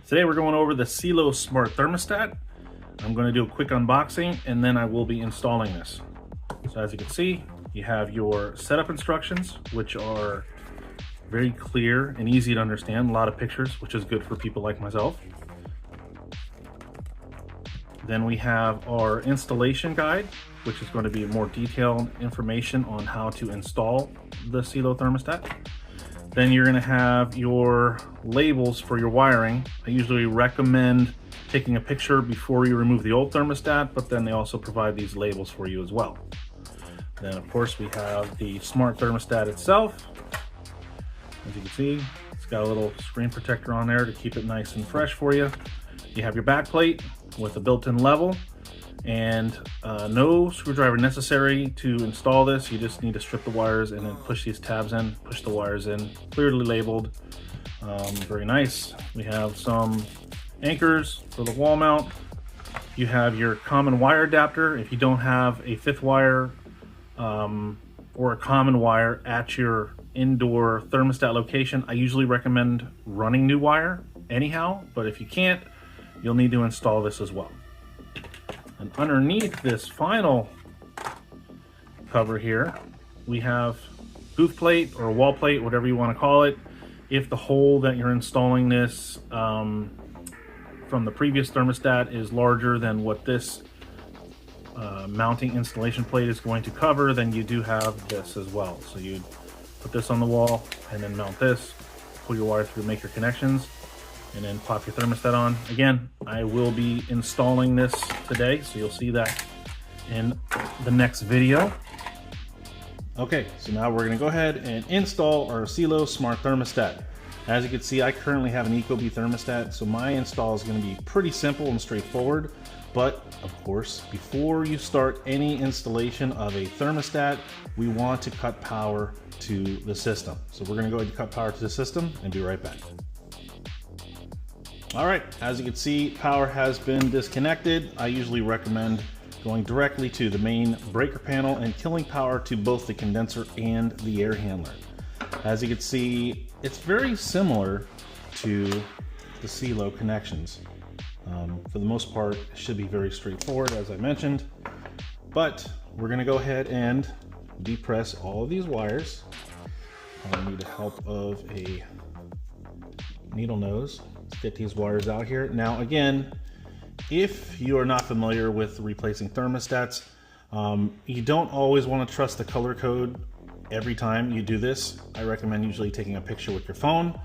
Today we're going over the Cielo Smart thermostat. I'm going to do a quick unboxing and then I will be installing this. So as you can see, you have your setup instructions, which are very clear and easy to understand. A lot of pictures, which is good for people like myself. Then we have our installation guide, which is going to be more detailed information on how to install the Cielo thermostat. Then you're going to have your labels for your wiring. I usually recommend taking a picture before you remove the old thermostat, but then they also provide these labels for you as well. Then of course we have the smart thermostat itself. As you can see, it's got a little screen protector on there to keep it nice and fresh for you. You have your back plate with a built-in level, and no screwdriver necessary to install this. You just need to strip the wires and then push these tabs in, push the wires in, clearly labeled. Very nice. We have some anchors for the wall mount. You have your common wire adapter. If you don't have a fifth wire or a common wire at your indoor thermostat location, I usually recommend running new wire anyhow, but if you can't, you'll need to install this as well. And underneath this final cover here, we have booth plate or wall plate, whatever you want to call it. If the hole that you're installing this from the previous thermostat is larger than what this mounting installation plate is going to cover, then you do have this as well. So you'd put this on the wall and then mount this, pull your wire through, make your connections, and then pop your thermostat on. Again, I will be installing this today, so you'll see that in the next video. Okay, so now we're gonna go ahead and install our Cielo Smart thermostat. As you can see, I currently have an Ecobee thermostat, so my install is gonna be pretty simple and straightforward. But of course, before you start any installation of a thermostat, we want to cut power to the system. So we're gonna go ahead and cut power to the system and be right back. All right, as you can see, power has been disconnected. I usually recommend going directly to the main breaker panel and killing power to both the condenser and the air handler. As you can see, it's very similar to the Cielo connections. For the most part, it should be very straightforward, as I mentioned, but we're gonna go ahead and depress all of these wires. I need the help of a needle nose. Let's get these wires out here. Now again, if you are not familiar with replacing thermostats, you don't always want to trust the color code every time you do this. I recommend usually taking a picture with your phone.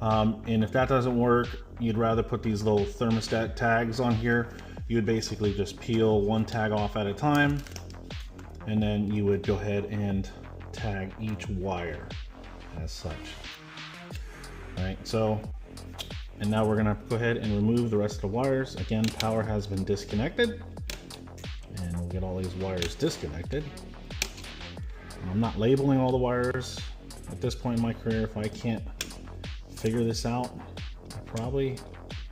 And if that doesn't work, you'd rather put these little thermostat tags on here. You would basically just peel one tag off at a time, and then you would go ahead and tag each wire as such. All right, so and now we're gonna go ahead and remove the rest of the wires. Again, power has been disconnected, and we'll get all these wires disconnected. And I'm not labeling all the wires at this point in my career. If I can't figure this out, I probably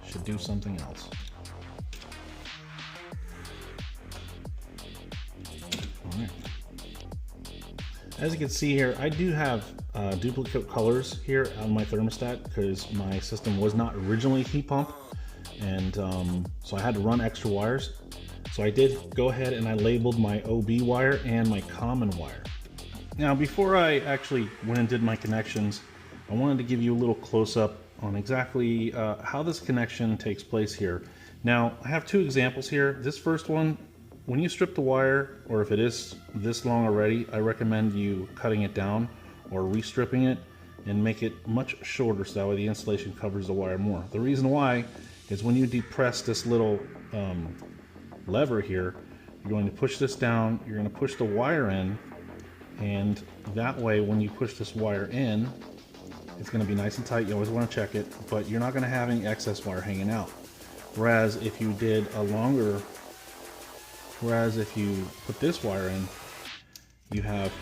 should do something else. All right. As you can see here, I do have duplicate colors here on my thermostat because my system was not originally heat pump, and so I had to run extra wires. So I did go ahead and I labeled my OB wire and my common wire. Now before I actually went and did my connections, I wanted to give you a little close-up on exactly how this connection takes place here. Now I have two examples here. This first one, when you strip the wire, or if it is this long already, I recommend you cutting it down or restripping it and make it much shorter so that way the insulation covers the wire more. The reason why is when you depress this little lever here, you're going to push this down, you're going to push the wire in, and that way when you push this wire in, it's going to be nice and tight. You always want to check it, but you're not going to have any excess wire hanging out. Whereas if you did a longer Whereas if you put this wire in, you have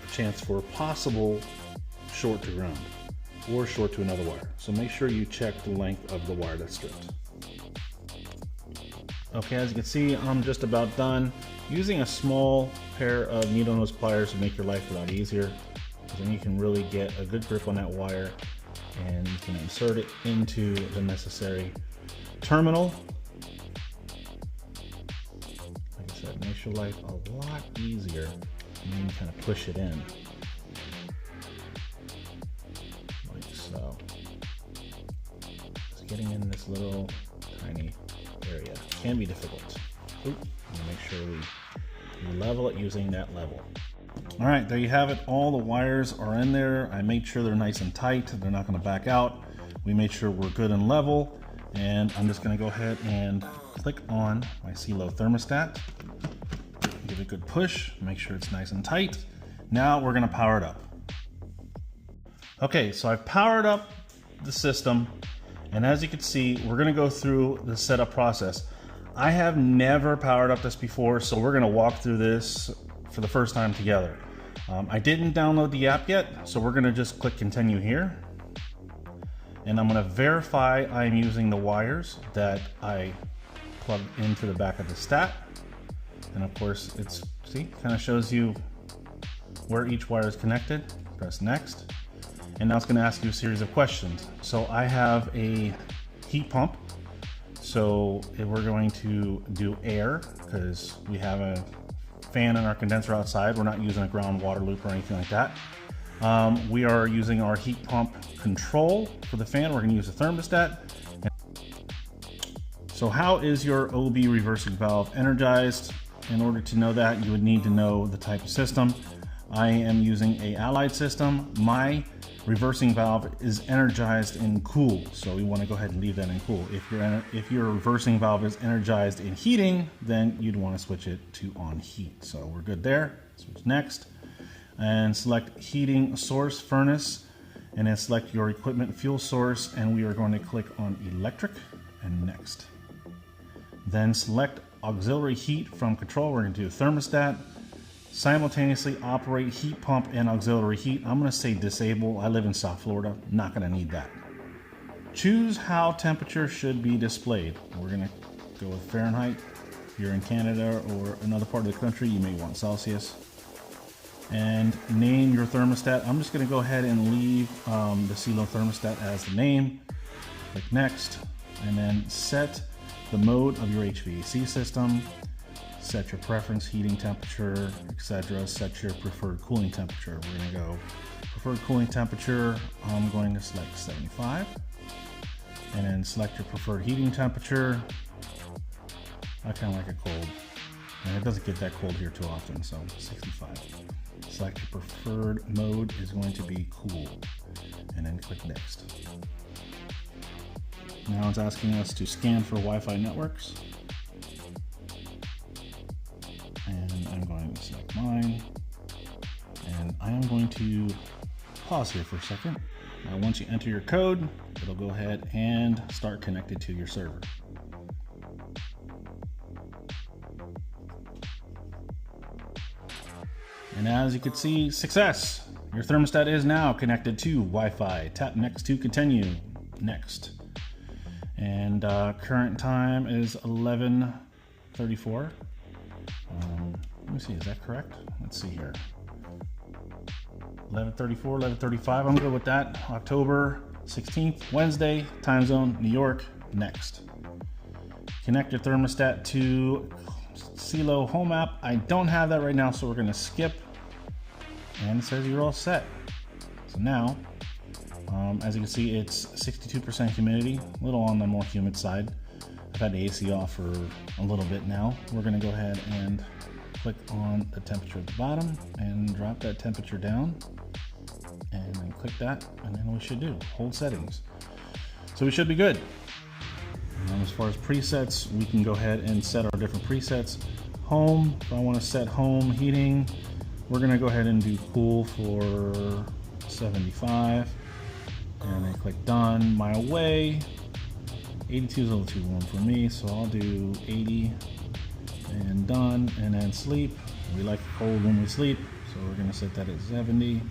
a chance for a possible short to ground or short to another wire. So make sure you check the length of the wire that's stripped. Okay, as you can see, I'm just about done. Using a small pair of needle nose pliers to make your life a lot easier. Then you can really get a good grip on that wire and you can insert it into the necessary terminal. Like I said, makes your life a lot easier when you kind of push it in. Like so. Just getting in this little tiny area can be difficult. Oop, make sure we level it using that level. All right, there you have it. All the wires are in there. I made sure they're nice and tight. They're not going to back out. We made sure we're good and level. And I'm just going to go ahead and click on my Cielo thermostat. Give it a good push. Make sure it's nice and tight. Now we're going to power it up. Okay, so I've powered up the system. And as you can see, we're going to go through the setup process. I have never powered up this before, so we're going to walk through this for the first time together. I didn't download the app yet, so we're going to just click continue here. And I'm going to verify I'm using the wires that I plugged into the back of the stat. And of course, it's, see, kind of shows you where each wire is connected. Press next. And now it's going to ask you a series of questions. So I have a heat pump. So we're going to do air because we have a fan in our condenser outside. We're not using a ground water loop or anything like that. We are using our heat pump control for the fan. We're going to use a thermostat. So how is your OB reversing valve energized? In order to know that, you would need to know the type of system. I am using a Allied system. My reversing valve is energized in cool, so we want to go ahead and leave that in cool. If your reversing valve is energized in heating, then you'd want to switch it to on heat. So we're good there. Switch next and select heating source furnace, and then select your equipment fuel source, and we are going to click on electric and next. Then select auxiliary heat from control. We're going to do thermostat. Simultaneously operate heat pump and auxiliary heat. I'm going to say disable. I live in South Florida. Not going to need that. Choose how temperature should be displayed. We're going to go with Fahrenheit. If you're in Canada or another part of the country, you may want Celsius. And name your thermostat. I'm just going to go ahead and leave the Cielo thermostat as the name. Click next, and then set the mode of your HVAC system. Set your preference heating temperature, etc. Set your preferred cooling temperature. We're going to go preferred cooling temperature. I'm going to select 75, and then select your preferred heating temperature. I kind of like it cold, and it doesn't get that cold here too often, so 65. Select your preferred mode is going to be cool, and then click next. Now it's asking us to scan for Wi-Fi networks. And I'm going to select mine, and I am going to pause here for a second. Now once you enter your code, it'll go ahead and start connected to your server. And as you can see, success! Your thermostat is now connected to Wi-Fi. Tap next to continue. Next. And current time is 11:34. Let me see, is that correct? Let's see here. 11:34, 11:35, I'm good with that. October 16th, Wednesday, time zone, New York, next. Connect your thermostat to Cielo Home app. I don't have that right now, so we're gonna skip. And it says you're all set. So now, as you can see, it's 62% humidity, a little on the more humid side. I've had the AC off for a little bit now. We're gonna go ahead and click on the temperature at the bottom and drop that temperature down, and then click that, and then we should do hold settings. So we should be good. And as far as presets, we can go ahead and set our different presets. Home, if I want to set home heating, we're going to go ahead and do cool for 75, and then click done. My away, 82 is a little too warm for me, so I'll do 80 and done. And then sleep, we like cold when we sleep, so we're going to set that at 70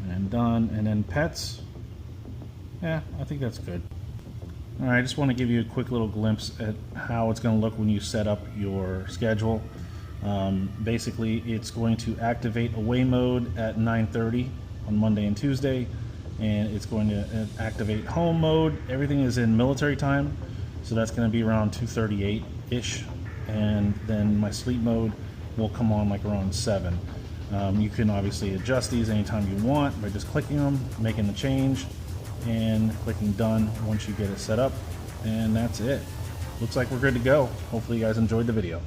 and done. And then pets, yeah, I think that's good. All right, I just want to give you a quick little glimpse at how it's going to look when you set up your schedule. Basically, it's going to activate away mode at 9:30 on Monday and Tuesday, and it's going to activate home mode. Everything is in military time, So that's going to be around 238-ish. And then my sleep mode will come on like around 7. You can obviously adjust these anytime you want by just clicking them, making the change, and clicking done once you get it set up. And that's it. Looks like we're good to go. Hopefully you guys enjoyed the video.